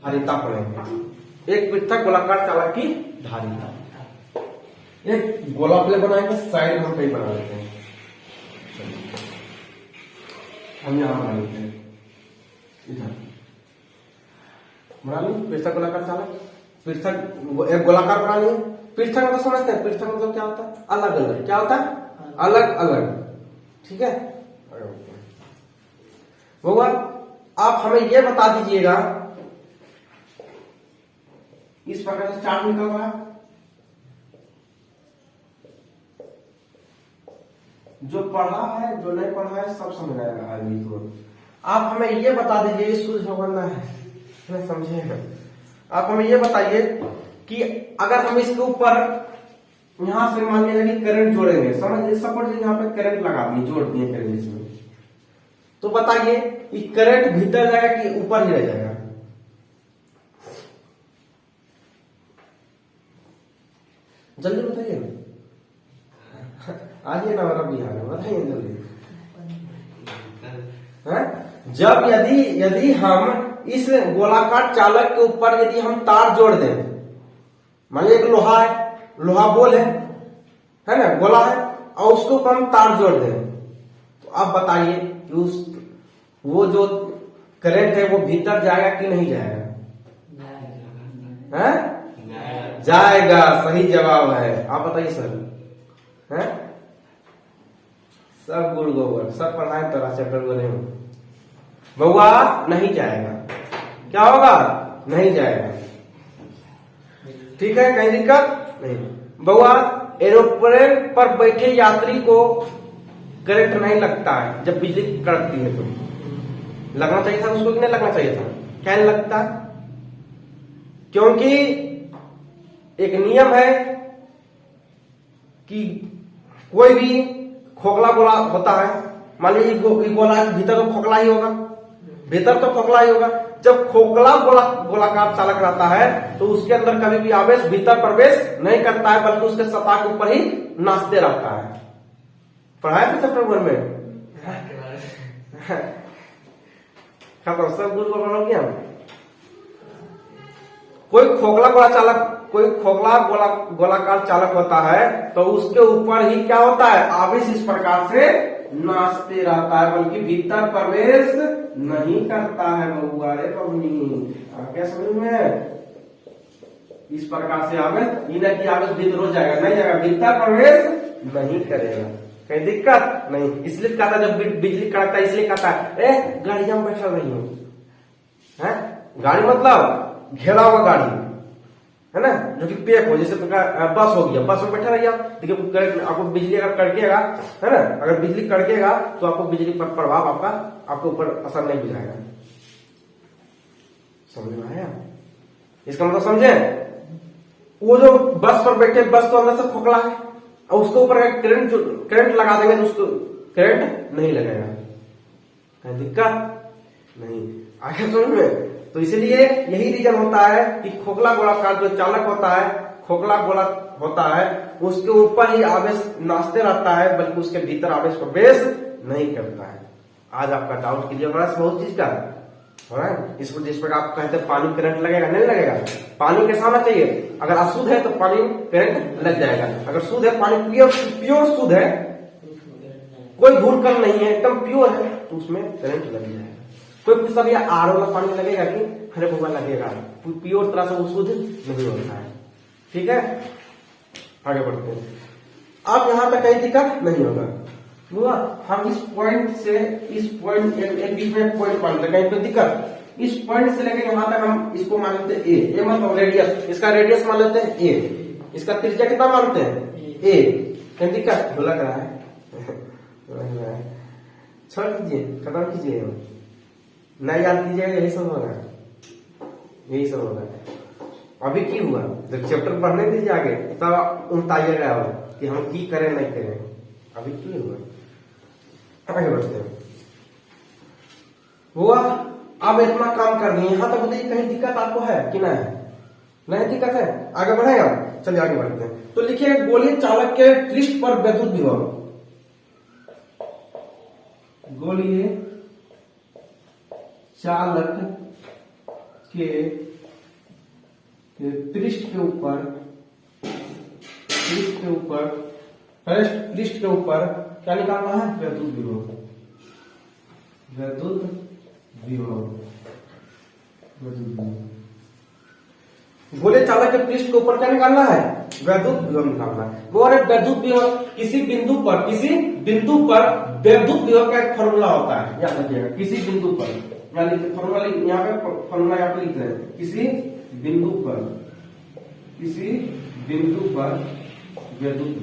धारिता पढ़ेंगे। एक पृथक गोलाकार चालक की धारिता। एक गोला प्ले बनाएंगे, साइड में हम कहीं बना लेते हैं। हम यहां बना लेते हैं, इधर बना ली पृथक गोलाकार चालक। पृथक एक गोलाकार बना लिए। पृथक मतलब समझते हैं, पृथक मतलब क्या होता है? अलग अलग। क्या होता है? अलग अलग। ठीक है, होगा। आप हमें यह बता दीजिएगा, इस प्रकार से चार्ट निकल रहा है, जो पढ़ा है जो नहीं पढ़ा है सब समझ आएगा आदमी को। आप हमें यह बता दीजिए, सूझ होना है, समझे? आप हमें यह बताइए कि अगर हम इसके ऊपर यहां से मान लीजिए करंट जोड़ेंगे, समझ सपोज यहाँ पे करंट लगा दिए, जोड़ दिए करंट इसमें, तो बताइए ये करंट भीतर जाएगा कि ऊपर ही रह जाएगा? जल्दी बताइए ना, आइए ना, मेरा बिहार में बताइए जल्दी। जब यदि हम इस गोलाकार चालक के ऊपर यदि हम तार जोड़ दें, मान लीजिए एक लोहा है, लोहा बोल है ना, गोला है, और उसके ऊपर हम तार जोड़ दें, तो आप बताइए कि वो जो करंट है वो भीतर जाएगा कि नहीं जाएगा? जाएगा। सही जवाब है। आप बताइए सर। है सब गुड़ गोबर सब पढ़ाए तो चैप्टर बने हो। बउआ नहीं जाएगा। क्या होगा? नहीं जाएगा। ठीक है, कहीं दिक्कत नहीं। बउआ एरोप्लेन पर बैठे यात्री को करंट नहीं लगता है जब बिजली कड़कती है, तो लगना चाहिए था उसको कि नहीं लगना चाहिए था? क्या नहीं लगता? क्योंकि एक नियम है कि कोई भी खोखला गोला होता है, मान लीजिए गोला भीतर तो खोखला ही होगा, भीतर तो खोखला ही होगा। जब खोखला गोलाकार चालक रहता है तो उसके अंदर कभी भी आवेश भीतर प्रवेश नहीं करता है, बल्कि उसके सतह के ऊपर ही नाचते रहता है। पढ़ाया था चैप्टर 1 में? खत्म, सब गुरु को पढ़ो क्या? कोई खोखला गोलाकार चालक होता है तो उसके ऊपर ही क्या होता है? आवेश इस प्रकार से नाचते रहता है, बल्कि भीतर प्रवेश नहीं करता है। बउआ रे बबनी, क्या समझ में? इस प्रकार से आवेश की आवेश भीतर हो जाएगा, नहीं जाएगा, भीतर प्रवेश नहीं करेगा। कहीं दिक्कत नहीं। इसलिए कहता है जब बिजली कड़कता है, इसलिए कहता है गाड़ियां में बैठा नहीं हो। गाड़ी मतलब घेरा हुआ गाड़ी है ना, जो कि पैक हो, जैसे बस हो गया, बस में बैठा रहिए। देखिए आपको बिजली अगर कड़केगा, है ना, अगर बिजली कड़केगा तो आपको बिजली पर प्रभाव आपके ऊपर असर नहीं बुझाएगा। समझ में आया? इसका मतलब समझे? वो जो बस पर बैठे, बस तो अंदर से खोखला है, और उसके ऊपर करंट लगा देंगे तो उसको करंट नहीं लगेगा। कहीं दिक्कत नहीं। आगे समझ में? तो इसलिए यही रीजन होता है कि खोखला गोलाकार जो चालक होता है, खोखला गोला होता है, उसके ऊपर ही आवेश नाचते रहता है, बल्कि उसके भीतर आवेश प्रवेश नहीं करता है। आज आपका डाउट क्लियर हो रहा है बहुत चीज का, हो रहा है? इस जिस पर आप कहते हैं पानी करंट लगेगा, नहीं लगेगा। पानी कैसा होना चाहिए? अगर अशुद्ध है तो पानी करंट लग जाएगा, अगर शुद्ध है, पानी प्योर शुद्ध है, कोई धूल कम नहीं है, एकदम प्योर है, तो उसमें करंट लग जाएगा। कोई पूछता भैया आरओ वाला पानी लगेगा कि? हरे भगवान लगेगा, प्योर तरह से वो शुद्ध नहीं होता है। ठीक है, आगे बढ़ते हैं। अब यहां तक कहीं दिक्कत नहीं होगा। हम इस पॉइंट से इस पॉइंट एक बीच में पॉइंट मानते हैं, कहीं पे दिक्कत? इस पॉइंट से लेकर यहां तक हम इसको मान लेते हैं ए मतलब रेडियस, इसका रेडियस मान लेते हैं ए, इसका त्रिज्या कितना मानते हैं? ए। कहीं दिक्कत लग रहा है? छोड़ दीजिए, खत्म कीजिए, नहीं याद कीजिएगा, यही सब होगा, यही सब होगा। अभी की हुआ जब चैप्टर पढ़ने दीजिए आगे, तब उताइएगा कि हम की करें नहीं करें। अभी की हुआ, आगे बढ़ते हैं। हुआ, अब इतना काम कर दिए, यहां तक बताइए कहीं दिक्कत आपको है कि नहीं? नहीं दिक्कत है? आगे बढ़ेगा, चलिए आगे बढ़ते हैं। तो लिखिए गोलीय चालक के पृष्ठ पर विद्युत विभव, गोलीय चालक के पृष्ठ के ऊपर क्या निकालना है? वैद्युत विभव। गोले चालक के पृष्ठ के ऊपर क्या निकालना है? वैद्युत विभव निकालना है। वो वैद्युत विभव किसी बिंदु पर वैद्युत विभव का एक फॉर्मूला होता है, याद रखिएगा। किसी बिंदु पर फॉर्मूला यहाँ पे लिख रहे हैं। किसी बिंदु पर वैद्युत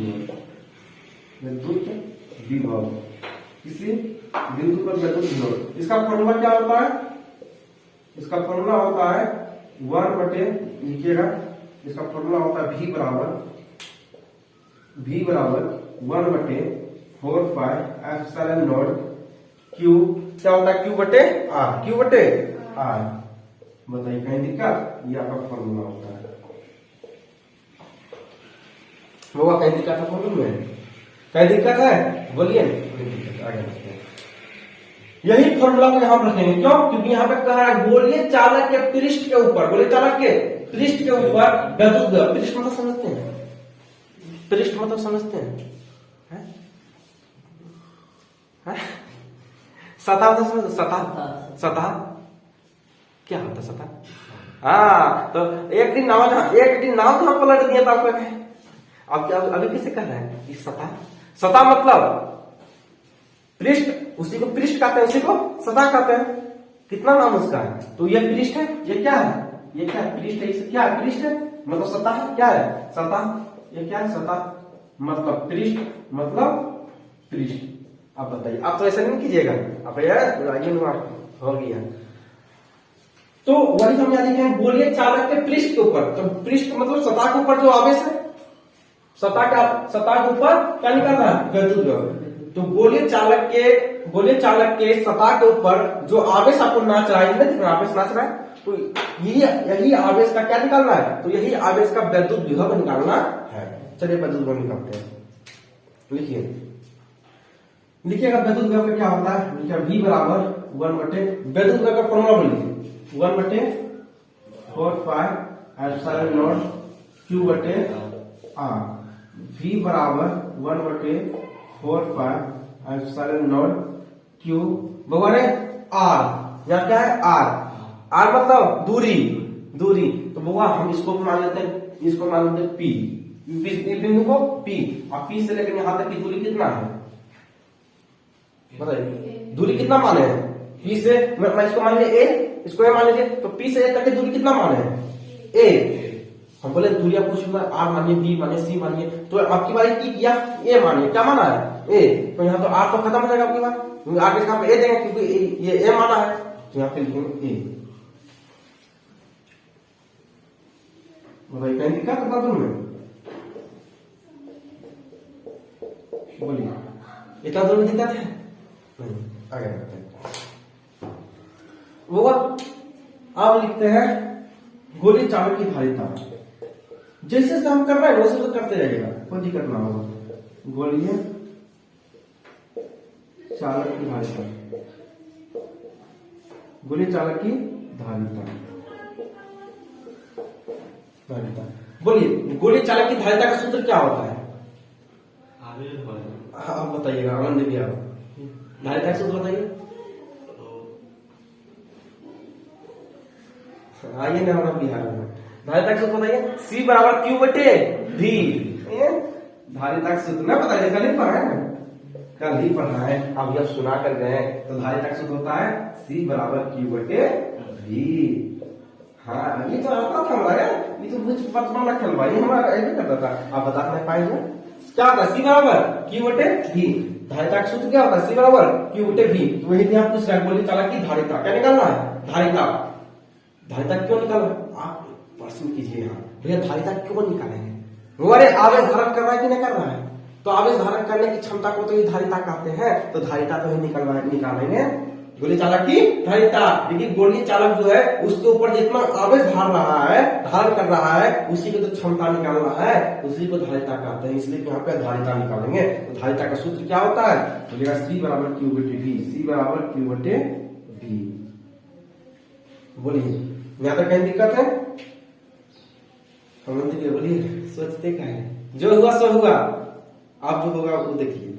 विभव किसी बिंदु पर वैद्युत विभव। इसका फॉर्मूला क्या होता है? इसका फॉर्मूला होता है 1 बटे, लिखिएगा, इसका फॉर्मूला होता है V बराबर 1 बटे 4 एप्सिलॉन नॉट Q। क्या होता है? Q बटे R। बताइए कहीं दिक्कत? ये आपका फॉर्मूला होता है। वो कहीं दिक्कत है फॉर्मूला में? कहीं दिक्कत है? बोलिए। आगे यही फॉर्मूला को यहां रखेंगे। क्यों? क्योंकि यहाँ पे कह रहा है गोलीय चालक के पृष्ठ के ऊपर वैद्युत विभव। पृष्ठ मतलब समझते हैं? सतह मतलब सतह क्या होता है? सतह। हाँ, तो एक दिन नाव था पलट दिया था आपको। अब क्या अभी किसे कह रहा है? सतह मतलब पृष्ठ, उसी को पृष्ठ कहते हैं, उसी को सतह कहते हैं। कितना नाम उसका है? तो ये पृष्ठ है, ये क्या है? पृष्ठ है। इसे क्या है? पृष्ठ है मतलब सतह है। क्या है? सतह। ये क्या है? सतह मतलब पृष्ठ। आप बताइए, आप तो ऐसा नहीं कीजिएगा। आप हो गया। तो वही हम यहाँ लिखे हैं गोलीय चालक के पृष्ठ के ऊपर। तो पृष्ठ मतलब सतह के ऊपर जो आवेश है, सतह के ऊपर क्या निकल रहा है? वैद्युत विभव। तो गोलीय चालक के सतह के ऊपर जो आवेश आपको नाच रहा है, आवेश नाच रहा है, तो यही आवेश का क्या निकालना है? तो यही आवेश का वैद्युत विभव निकालना है। चलिए वैद्युत विभव निकालते हैं। लिखिएगा वैद्युत विभव का क्या होता है? लिखिए V बराबर 1 बटे, वैद्युत विभव का फॉर्मूला बोलिए 1 बटे 4 एप्सिलॉन नॉट Q बटे R। V बराबर 1 बटे 4 एप्सिलॉन नॉट Q बराबर है R। यहाँ क्या है? R मतलब दूरी। तो बुआ हम इसको मान लेते हैं, P। बिंदु को P, और P से लेकर यहाँ तक की दूरी कितना है? बताइए दूरी कितना माने हैं? P से मैं इसको मान लीजिए A, इसको A मान लीजिए, तो P से A तक की दूरी कितना माने हैं? A। हम बोले दूरी आप कुछ R मानिए, B मानिए, C मानिए, तो आपकी बारी की किया A मानिए। क्या माना है? A। तो यहाँ तो R तो खत्म हो जाएगा आपकी बार, आगे जगह पे A देंगे क्योंकि ये A माना है, तो यहाँ पे लिखेंगे A। बताइए कहीं दिक्कत है बात में? बोलिए इतना दूर में दिक्कत है? आगे बढ़ते हैं। वो आप लिखते हैं गोली चालक की धारिता। जैसे से हम कर रहे हैं वैसे तो करते जाइएगा, कोई दिक्कत ना होगा। गोली चालक की धारिता, गोली चालक की धारिता। बोलिए गोली चालक की धारिता का सूत्र क्या होता है? आप बताइएगा, आनंद भी आप धारिता का सूत्र बताइए। आइए ना हमारा बिहार में धारिता का सूत्र बताइए। C बराबर Q बटे V। धारिता का सूत्र ना बताइए, कल ही पढ़ा है ना, कल ही पढ़ा है, अब जब सुना कर गए तो धारिता का सूत्र होता है C बराबर Q बटे V। हाँ ये तो आता था हमारा, ये तो बचपन में खेल भाई हमारा ऐसे करता था। आप बता नहीं पाएंगे क्या होता है? C बराबर Q बटे V। धारिता का सूत्र क्या होता है? C बराबर Q बटे V। तो वही यहाँ पूछ रहा है गोली चालक की धारिता क्या निकालना है? धारिता क्यों निकालना? आप प्रश्न कीजिए यहाँ, भैया धारिता क्यों निकालेंगे? अरे आवेश धारण कर रहा है कि नहीं कर रहा है? तो आवेश धारण करने की क्षमता को तो ये धारिता कहते हैं, तो धारिता तो ही निकालेंगे गोली चालक की धारिता। लेकिन गोली चालक जो है उसके ऊपर जितना आवेश धारण कर रहा है उसी की तो क्षमता निकालना है, उसी को धारिता कहते हैं, इसलिए यहाँ पे धारिता निकालेंगे। तो धारिता का सूत्र क्या होता है? बोलिएगा C बराबर Q बटे V। C बराबर Q बटे V। बोलिए यहाँ तक कहीं दिक्कत है? हम बोलिए, सोचते क्या है? जो हुआ सो हुआ, आप जो होगा वो देखिए।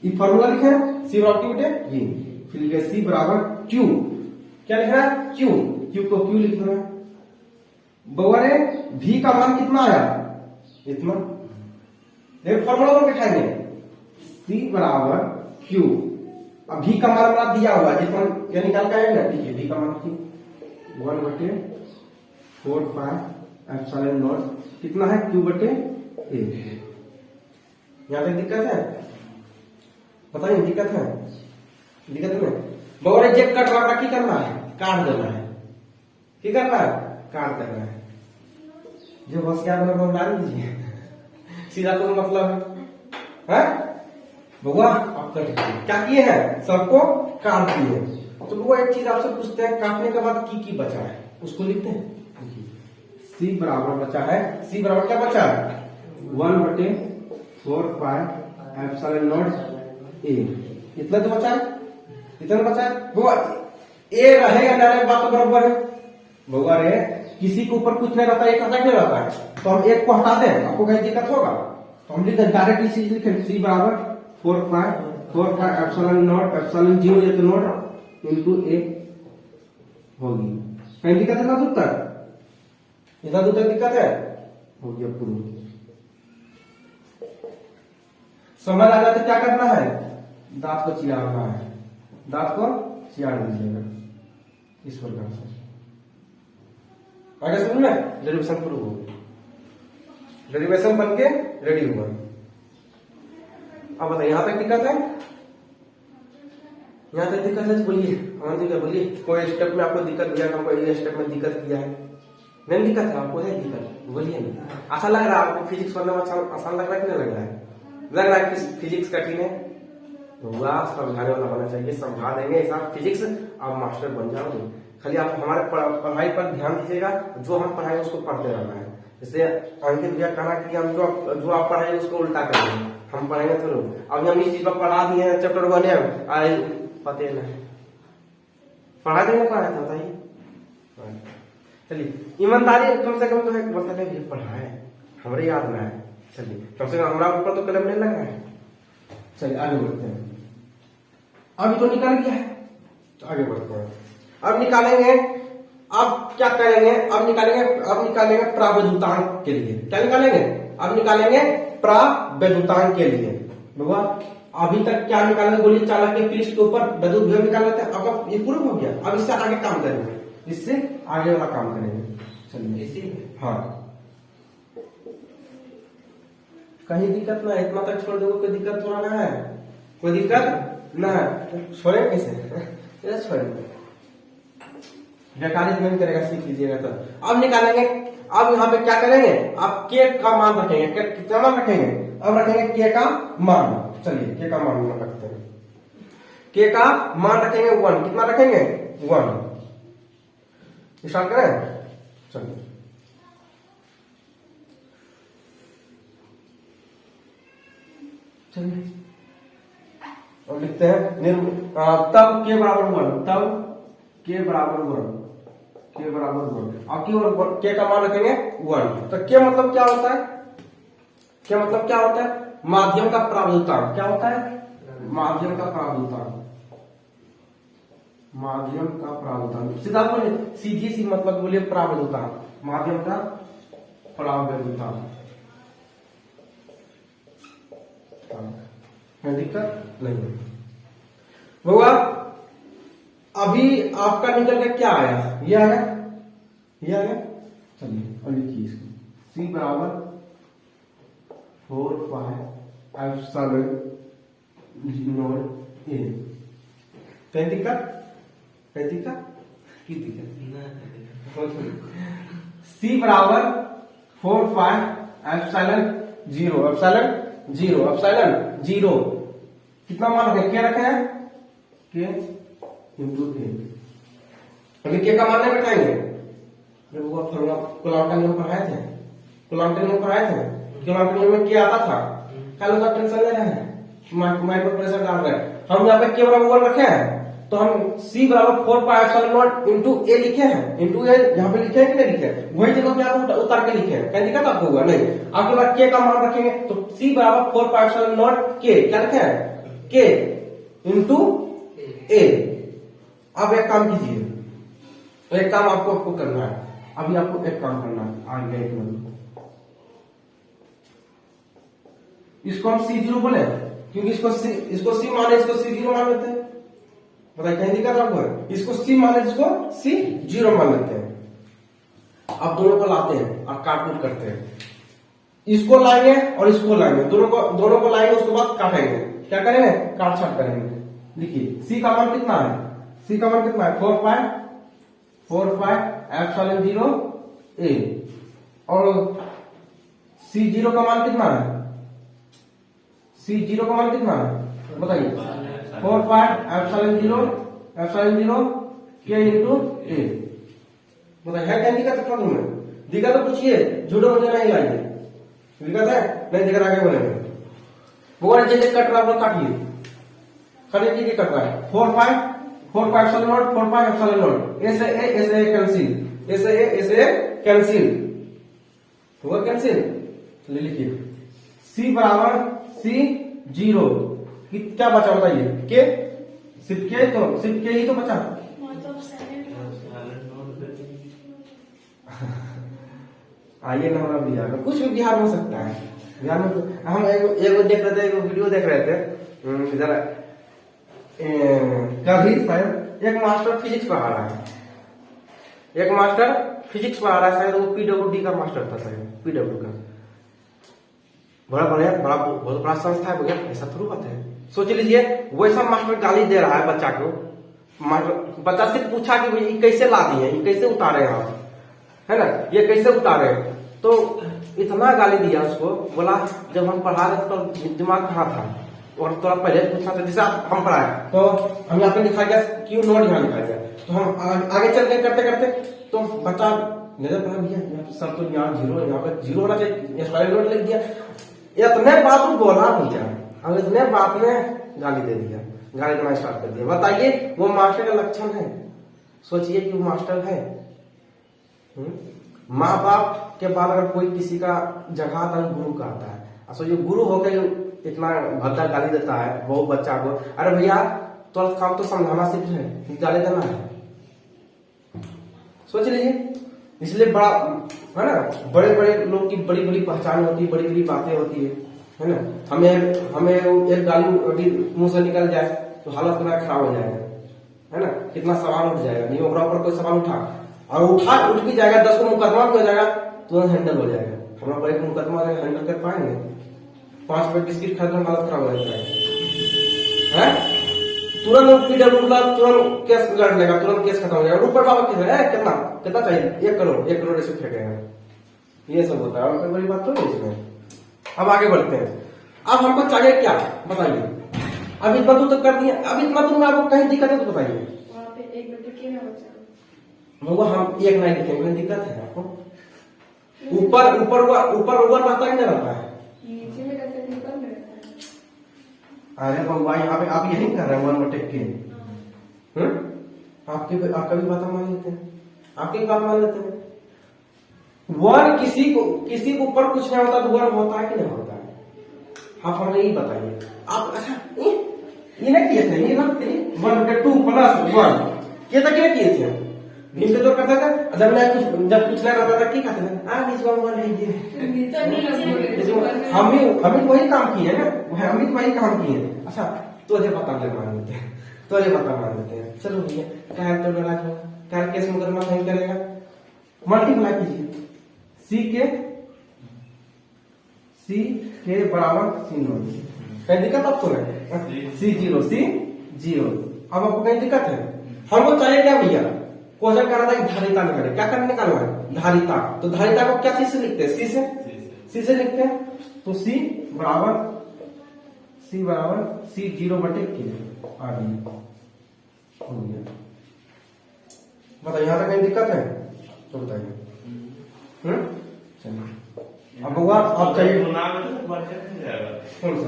ये फॉर्मूला लिखे हैं सी बराबर बेटे वी, फिर लिखे सी बराबर क्यू। क्या लिखना है? क्यू। क्यू को क्यू लिख दो। बउआ ने भी का मान कितना आया? इतना। देखो फॉर्मूला को बैठाएंगे, सी बराबर क्यू। अब भी का मान हमारा दिया हुआ है, जितना ये निकाल के आएगा ना, ठीक है। भी का मान की 1/4 कितना है? Q/A। यहाँ तक दिक्कत है? बताइए, दिक्कत है? दिक्कत नहीं। बगैर जेब कट रहा की करना है? काट देना है। क्या करना है? काट देना है। जो बस क्या बना डाल दीजिए, सीधा तो मतलब है बउआ आप कट क्या किए हैं? सबको काट दिए। तो बउआ एक चीज आपसे पूछते हैं, काटने के बाद की बचा है उसको लिखते हैं। सी बराबर बचा है, सी बराबर क्या बचा है? 1/4πε0A। इतना तो बचा है, इतना बचा है बउआ। ए रहेगा ना, बात तो बराबर है बउआ रे। किसी के ऊपर कुछ नहीं रहता, एक नहीं रहता है, तो हम एक को हटा दें, आपको कहीं दिक्कत होगा? तो हम लिखते डायरेक्टली चीज लिखे, सी बराबर 4πε0 इंटू ए होगी। कहीं दिक्कत है ना? उत्तर इतना दूर तक दिक्कत है? हो गया पूर्ण। समझ आ जाए तो क्या करना है? दांत को चियाड़ना है, दांत को चियाड़ दीजिएगा इस प्रकार से। आगे समझ में डेरिवेशन प्रूव हो गया, डेरिवेशन बन के रेडी हुआ। अब बताइए यहाँ तक दिक्कत है? यहाँ तक दिक्कत है? बोलिए, बोलिए कोई स्टेप में आपको दिक्कत दिया, हमको ये स्टेप में दिक्कत किया है? नहीं दिक्कत है आपको? है दिक्कत? बोलिए नहीं। आसान लग रहा है आपको? फिजिक्स पढ़ने में आसान लग रहा है कि नहीं लग रहा है? लग रहा है कि फिजिक्स कठिन है? हुआ समझाने वाला होना चाहिए, समझा देंगे ऐसा फिजिक्स, आप मास्टर बन जाओगे। खाली आप हमारे पढ़ाई पर ध्यान दीजिएगा, जो हम पढ़ाएंगे उसको पढ़ते रहना है। जैसे अंकित भैया कहना कि हम जो आप पढ़ाएंगे उसको उल्टा करेंगे, हम पढ़ेंगे तो अभी हम इस चीज पर पढ़ा दिए हैं, चैप्टर 1 है पते नहीं पढ़ा देंगे, पढ़ा था बताइए। चलिए ईमानदारी कम से कम तो है, मतलब है ये पढ़ा है हमारे याद में है। चलिए कम से कम हमारा ऊपर तो कलम नहीं लग रहा है। चलिए आगे बढ़ते हैं। अभी तो निकाल गया है, तो आगे बढ़ते हैं। अब निकालेंगे, अब क्या करेंगे? अब निकालेंगे प्रावैधुतांक के लिए। क्या निकालेंगे? अब निकालेंगे प्रावैधुतांक के लिए। बाबा अभी तक क्या निकालेंगे? बोलिए, चालक के पृष्ठ के ऊपर वैद्युत विभव निकाल लेते हैं। अब ये पूरा हो गया, अब इससे आगे काम करेंगे, इससे आगे वाला काम करेंगे। चलिए इसी हाँ, कहीं दिक्कत ना है? इतना तक छोड़ दोगे, कोई दिक्कत थोड़ा ना है? कोई दिक्कत ना है? छोड़े कैसे? छोड़ेंगे, बेकारी नहीं करेगा, सीख लीजिएगा। तो अब निकालेंगे। अब यहाँ पे क्या करेंगे? आप के का मान रखेंगे। कितना मान रखेंगे? अब रखेंगे के का मान। चलिए के का मान रखते हैं। के का मान रखेंगे 1। कितना रखेंगे? 1। स्टार्ट करें? चलिए और लिखते हैं तब के बराबर 1, तब के बराबर 1, के बराबर 1। अब के का मान रखेंगे 1। तो के मतलब क्या होता है? के मतलब क्या होता है? माध्यम का प्रावैधुतांक। क्या होता है? माध्यम का प्रावैधुतांक। माध्यम का प्रावैधुतांक सीधा बोलिए, सीधी सी मतलब बोलिए प्रावैधुतांक, माध्यम का प्रावैधुतांक। दिक्कत नहीं है बाबा। अभी आपका निकल के क्या आया? ये आया, ये आया। चलिए और लिखिए इसको, सी बराबर 4πε0A। कहीं दिक्कत? कहीं दिक्कत? की दिक्कत? सी बराबर 4πε0 कितना मान रखे? क्या रखे हैं? के इंटू ए। अभी के का मान नहीं बैठाएंगे? वो फॉर्मूला कूलॉम का नियम पढ़ाए थे, कूलॉम का नियम पढ़ाए थे। कूलॉम के नियम में क्या आता था? कल का टेंशन ले रहे हैं, माइक्रो प्रेशर डाल रहे हैं। हम यहाँ पे के बराबर 1 रखे हैं, तो हम C बराबर 4πε0 इंटू ए लिखे हैं, इंटू ए यहाँ पे लिखे हैं कि नहीं लिखे हैं, वही जगह पे आप उतार के लिखे हैं, कहीं दिक्कत आपको होगा नहीं। आपके बाद के का मान रखेंगे तो C बराबर 4πε0 के, क्या लिखे हैं के इंटू ए। अब एक काम कीजिए, एक काम आपको करना है, अभी आपको एक काम करना है, आ गया एक मिनट, इसको हम C0 बोले क्योंकि इसको C माने, इसको C0 मान लेते हैं, बताइए कहीं दिक्कत आपको है, इसको C माने, इसको C0 मान लेते हैं। अब दोनों को लाते हैं और काट करते हैं, इसको लाएंगे और इसको लाएंगे, दोनों को लाएंगे, उसके बाद काटेंगे, क्या करेंगे काट छाट करेंगे। देखिए C का मान कितना है, C का मान कितना है 4πε0 a, और C0 का मान कितना है, C0 का मान कितना है बताइए 4πε0 के इंटू ए। बताइए है क्या दिक्कत है तुम्हें, दिक्कत तो पूछिए, झूठो मुझे नहीं लाइए, दिक्कत है नहीं दिक्कत आगे बोलेंगे। भगवान जैसे कट रहा है काटिए, खड़े की कट रहा है 4πε0 ऐसे ए कैंसिल, ऐसे कैंसिल होगा, कैंसिल ले लिखिए C बराबर C0 क्या बचा बताइए के, सिर्फ के ही तो बचा। आइए ना हमारा बिहार में कुछ भी बिहार हो सकता है, बिहार में तो हम एगो देख रहे थे, एगो वीडियो देख रहे थे जरा कभी शायद एक मास्टर फिजिक्स पढ़ा रहा है, एक मास्टर फिजिक्स पढ़ा रहा है, शायद वो PWD का मास्टर था, शायद PW का, बड़ा बहुत बड़ा संस्था है भैया, ऐसा थोड़ी बात है। सोच लीजिए वैसा मास्टर गाली दे रहा है बच्चा को, बच्चा से पूछा कि भाई ये कैसे ला दिए, ये कैसे उतारे आप, है ना, ये कैसे उतारे, तो इतना गाली दिया उसको, बोला जब हम पढ़ा रहे तो दिमाग कहाँ था, और थोड़ा पहले पूछा था, जैसे हम पढ़ाए तो हम यहाँ पे लिखा गया क्यों नोट यहाँ लिखा गया, तो हम आगे चल के करते करते तो बच्चा नजर पड़ा भैया सर तो यहाँ जीरो, यहाँ पे जीरो होना चाहिए, स्क्वायर नोट लिख दिया, इतने बात बोला भैया, और इतने बात में गाली दे दिया, गाली देना स्टार्ट कर दिया। बताइए वो मास्टर का लक्षण है, सोचिए कि वो मास्टर है। माँ बाप के बाद अगर कोई किसी का जगह आता है गुरु का आता है, सोचिए गुरु होकर इतना भद्दा गाली देता है वो बच्चा को, अरे भैया तो काम तो समझाना सीख है, गाली देना है, सोच लीजिए। इसलिए बड़ा है ना, बड़े बड़े लोग की बड़ी बड़ी पहचान होती है, बड़ी बड़ी बातें होती है ना। हमें एक गाली अभी मुंह से निकल जाए तो हालत पूरा खराब हो जाएगा, है ना, कितना सवाल उठ जाएगा, नहीं ओकरा ऊपर कोई सवाल उठ भी जाएगा, 10 को मुकदमा भी हो जाएगा, तुरंत हैंडल हो जाएगा। हमारा पर एक मुकदमा हैंडल कर पाएंगे, 5 रुपए बिस्किट खरीदने में हालत खराब हो जाता है, तुरंत PW का तुरंत केस लड़ लेगा, तुरंत केस खत्म हो जाएगा, ऊपर बाबा कितना चाहिए 1 करोड़ ऐसे फेंकेगा, ये सब होता है, और कोई बड़ी बात तो नहीं इसमें। अब आगे बढ़ते हैं, अब हमको चाहिए क्या बताइए, अब इतना तो कर दिया, अब इतना तो आपको कहीं दिक्कत है तो बताइए, हम एक नहीं लिखेंगे, कोई दिक्कत है आपको, ऊपर रहता है नहीं रहता है, अरे बाबा यहाँ पे आप यही कर रहे हैं 1/2 के, आपका भी बात मान लेते हैं, आपकी बात मान लेते हैं। वन किसी को ऊपर कुछ नहीं होता तो वन होता है कि नहीं होता है, आप हमें यही बताइए। आप अच्छा ये नहीं किए थे, ये ना 1/2 + 1 ये तक क्या किए थे, नीचे तो करता था, जब कुछ नहीं रहता था क्या कहते थे, बीच में 1 है ये, हम वही काम किए ना, हम वही काम किए। अच्छा तुझे पता मान लेते हैं, तुझे पता मान लेते हैं, चलो भैया क्या तो लड़ा क्या केस मुकदमा नहीं करेगा, मल्टीप्लाई कीजिए C के बराबर C0, कहीं दिक्कत आपको है, C0 अब आपको कहीं दिक्कत है, हमको चाहिए क्या भैया, क्वेश्चन कर रहा था कि धारिता निकाले, क्या करने निकालना है धारिता, तो धारिता को क्या चीज से लिखते हैं, C से लिखते हैं, तो C बराबर C0/K आ गया, हो गया। बताइए यहाँ तक कहीं दिक्कत है तो बताइए। चलिए अब होगा, आप चाहिए कौन सा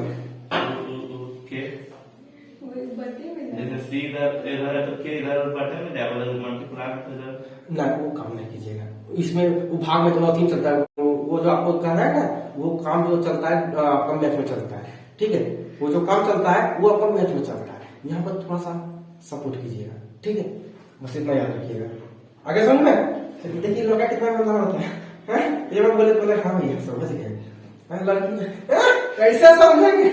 जैसे सी इधर इधर है तो के इधर बटे में जाएगा उधर मल्टीप्लाई इधर ना वो काम नहीं कीजिएगा। इसमें वो भाग में जो थीम चलता है वो जो आपको कह रहा है ना, वो काम जो चलता है आपका मैथ में चलता है, ठीक है। वो जो काम चलता है वो आपका मैथ में चलता है, यहाँ पर थोड़ा सा सपोर्ट कीजिएगा, ठीक है। बस इतना याद रखिएगा। आगे समझ में देखिए लड़का कितना मतलब होता है, ये बात बोले बोले हाँ भैया समझ गए। लड़की कैसे समझेंगे,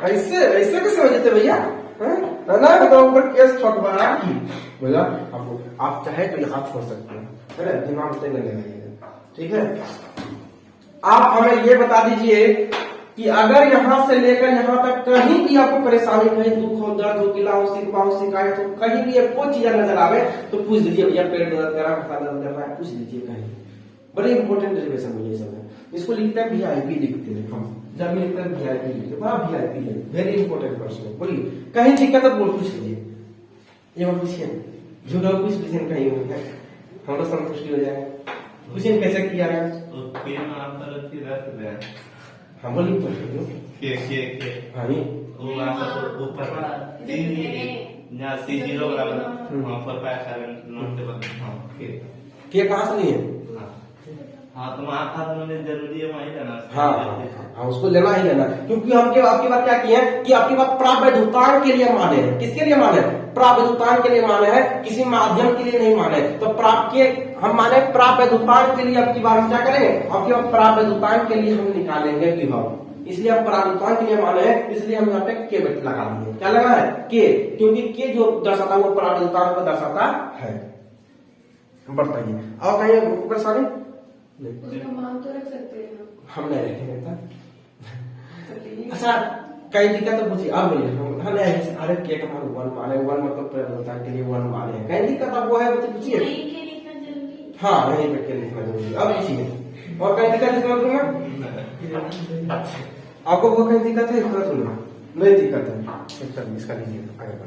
ऐसे ऐसे कैसे समझते भैया, ना तो ऊपर केस ठोकवा की बोला आपको, आप चाहे तो यहाँ छोड़ सकते हैं, दिमाग से नहीं लगाइएगा, ठीक है। आप हमें ये बता दीजिए कि अगर यहाँ से लेकर यहाँ तक कहीं भी आपको परेशानी, कहीं दुख हो, दर्द हो, गिला हो, सिकवा हो, शिकायत हो, कहीं भी कोई चीज नजर आवे तो पूछ लीजिए भैया पेट दर्द कर रहा है, माथा दर्द कर रहा है, पूछ लीजिए कहीं। बड़े इंपॉर्टेंट डेरिवेशन में ये सब है। इसको लिखते हैं VIP लिखते हैं हम, जब भी लिखते हैं VIP लिखते हैं, बड़ा VIP है, वेरी इंपॉर्टेंट पर्सन। बोलिए कहीं दिक्कत है बोल पूछ लीजिए, ये बात पूछिए, झूठा पूछ लीजिए कहीं हो गया, हम लोग संतुष्टि हो जाएगा। पूछिए कैसे किया है, हाँ बोलिए हाँ C0 बराबर के कहाँ से लिए, हाँ तो वहाँ था तो मुझे जरूरी है वहीं लेना। हाँ उसको लेना ही लेना, क्योंकि हम आपकी बात क्या की है कि आपकी बात प्राप्त भुगतान के लिए माने हैं। किसके लिए माने, प्राप्त भुगतान के लिए माने हैं, किसी माध्यम के लिए नहीं माने। तो प्राप्त के हम माने प्राप्त भुगतान के लिए आपकी बात हम क्या करेंगे, आपकी बात प्राप्त भुगतान के लिए हम निकालेंगे विभव, इसलिए हम प्राप्त भुगतान के लिए माने हैं, इसलिए हम यहाँ पे के लगा दिए। क्या लगा है के, क्योंकि के जो दर्शाता है वो प्राप्त भुगतान को दर्शाता है। बताइए और कहीं परेशानी, मान तो रख सकते हैं हम नहीं रखेंगे था। अच्छा कई दिक्कत तो पूछिए, अब बोलिए हम अरे के का मान 1 माने, 1 मतलब प्रयोजन के लिए 1 माने, कई दिक्कत अब वो है बच्चे पूछिए। हाँ यहीं पे के लिखना जरूरी, अब पूछिए और कई दिक्कत इसका मतलब आपको वो कहीं दिक्कत है, इसका सुनना नहीं दिक्कत है, चलिए इसका लीजिए आगे बढ़े।